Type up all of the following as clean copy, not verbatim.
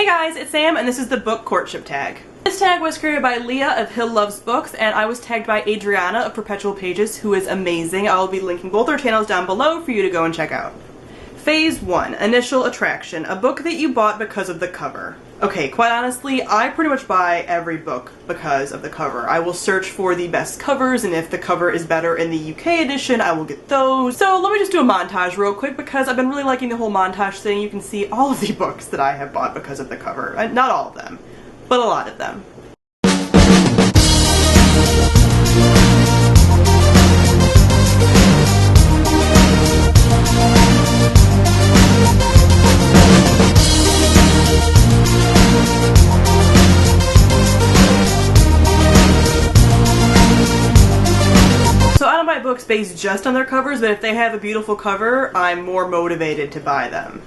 Hey guys, it's Sam and this is the book Courtship Tag. This tag was created by Leah of Hill Loves Books and I was tagged by Adriana of Perpetual Pages, who is amazing. I will be linking both our channels down below for you to go and check out. Phase 1, Initial Attraction, a book that you bought because of the cover. Okay, quite honestly, I pretty much buy every book because of the cover. I will search for the best covers, and if the cover is better in the UK edition, I will get those. So let me just do a montage real quick because I've been really liking the whole montage thing. You can see all of the books that I have bought because of the cover. Not all of them, but a lot of them. Books based just on their covers, but if they have a beautiful cover, I'm more motivated to buy them.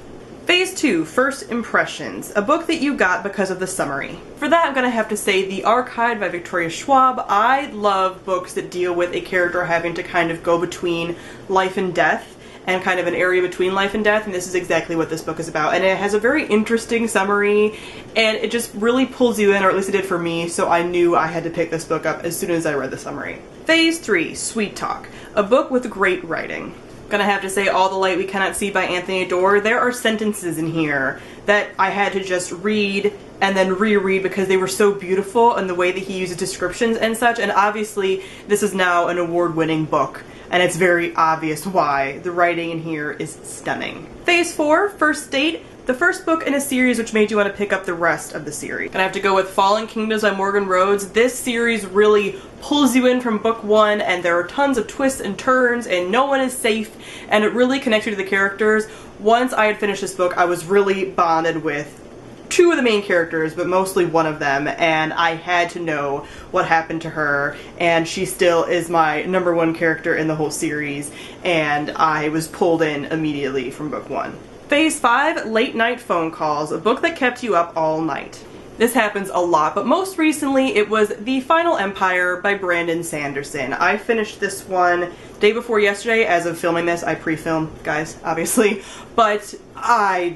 Phase 2, First Impressions, a book that you got because of the summary. For that, I'm gonna have to say The Archive by Victoria Schwab. I love books that deal with a character having to kind of go between life and death, and kind of an area between life and death, and this is exactly what this book is about. And it has a very interesting summary, and it just really pulls you in, or at least it did for me, so I knew I had to pick this book up as soon as I read the summary. Phase 3, Sweet Talk, a book with great writing. Gonna have to say All the Light We Cannot See by Anthony Doerr. There are sentences in here that I had to just read and then reread because they were so beautiful and the way that he uses descriptions and such, and obviously this is now an award-winning book. And it's very obvious why. The writing in here is stunning. Phase 4, First Date, the first book in a series which made you want to pick up the rest of the series. Gonna have to go with Fallen Kingdoms by Morgan Rhodes. This series really pulls you in from book 1, and there are tons of twists and turns, and no one is safe, and it really connects you to the characters. Once I had finished this book, I was really bonded with two of the main characters, but mostly one of them, and I had to know what happened to her, and she still is my #1 character in the whole series, and I was pulled in immediately from book 1. Phase 5, Late Night Phone Calls, a book that kept you up all night. This happens a lot, but most recently it was The Final Empire by Brandon Sanderson. I finished this one day before yesterday. As of filming this, I pre-filmed, guys, obviously, but I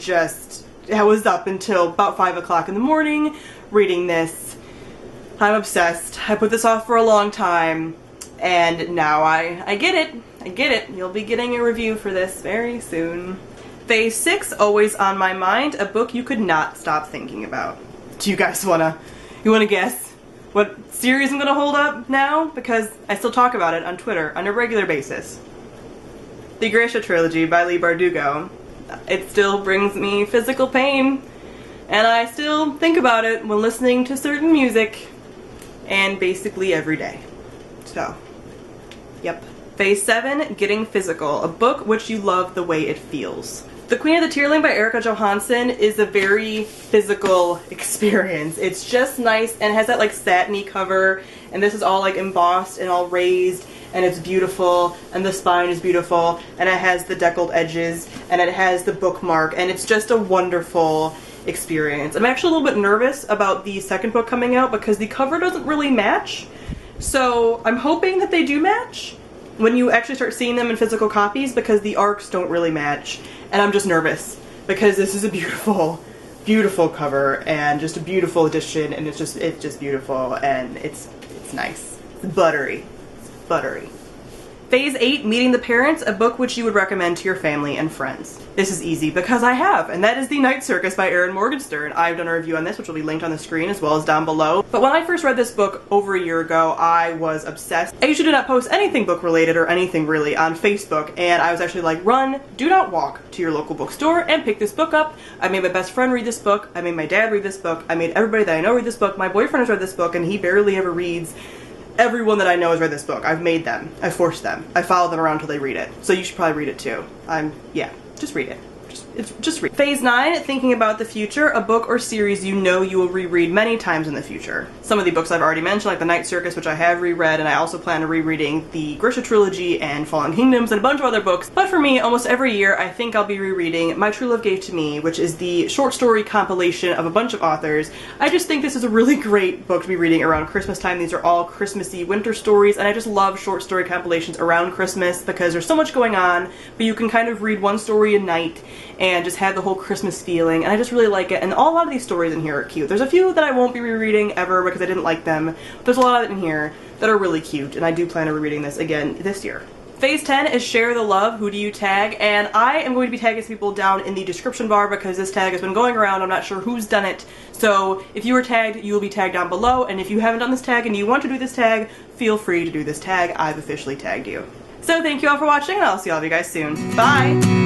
was up until about 5 o'clock in the morning reading this. I'm obsessed. I put this off for a long time, and now I get it. I get it. You'll be getting a review for this very soon. Phase 6, Always on My Mind, a book you could not stop thinking about. Do you guys wanna guess what series I'm gonna hold up now? Because I still talk about it on Twitter on a regular basis. The Grisha Trilogy by Leigh Bardugo. It still brings me physical pain, and I still think about it when listening to certain music, and basically every day. So, yep. Phase 7, Getting Physical, a book which you love the way it feels. The Queen of the Tearling by Erica Johansson is a very physical experience. It's just nice and has that like satiny cover, and this is all like embossed and all raised, and it's beautiful, and the spine is beautiful, and it has the deckled edges, and it has the bookmark, and it's just a wonderful experience. I'm actually a little bit nervous about the second book coming out because the cover doesn't really match, so I'm hoping that they do match when you actually start seeing them in physical copies, because the arcs don't really match, and I'm just nervous because this is a beautiful, beautiful cover and just a beautiful edition, and it's just beautiful, and it's nice. It's buttery. It's buttery. Phase 8, Meeting the Parents, a book which you would recommend to your family and friends. This is easy because I have, and that is The Night Circus by Erin Morgenstern. I've done a review on this, which will be linked on the screen as well as down below. But when I first read this book over a year ago, I was obsessed. I usually do not post anything book related or anything really on Facebook, and I was actually like, run, do not walk to your local bookstore and pick this book up. I made my best friend read this book. I made my dad read this book. I made everybody that I know read this book. My boyfriend has read this book, and he barely ever reads. Everyone that I know has read this book. I've made them. I forced them. I follow them around until they read it. So you should probably read it too. Yeah, just read it. Just read. Phase 9, Thinking About the Future, a book or series you know you will reread many times in the future. Some of the books I've already mentioned, like The Night Circus, which I have reread, and I also plan on rereading the Grisha Trilogy and Fallen Kingdoms and a bunch of other books. But for me, almost every year, I think I'll be rereading My True Love Gave to Me, which is the short story compilation of a bunch of authors. I just think this is a really great book to be reading around Christmas time. These are all Christmassy winter stories, and I just love short story compilations around Christmas because there's so much going on, but you can kind of read one story a night, and just had the whole Christmas feeling, and I just really like it. And a lot of these stories in here are cute. There's a few that I won't be rereading ever because I didn't like them, but there's a lot of it in here that are really cute, and I do plan on rereading this again this year. Phase 10 is Share the Love, Who Do You Tag? And I am going to be tagging some people down in the description bar because this tag has been going around. I'm not sure who's done it. So if you were tagged, you will be tagged down below. And if you haven't done this tag and you want to do this tag, feel free to do this tag. I've officially tagged you. So thank you all for watching, and I'll see all of you guys soon. Bye!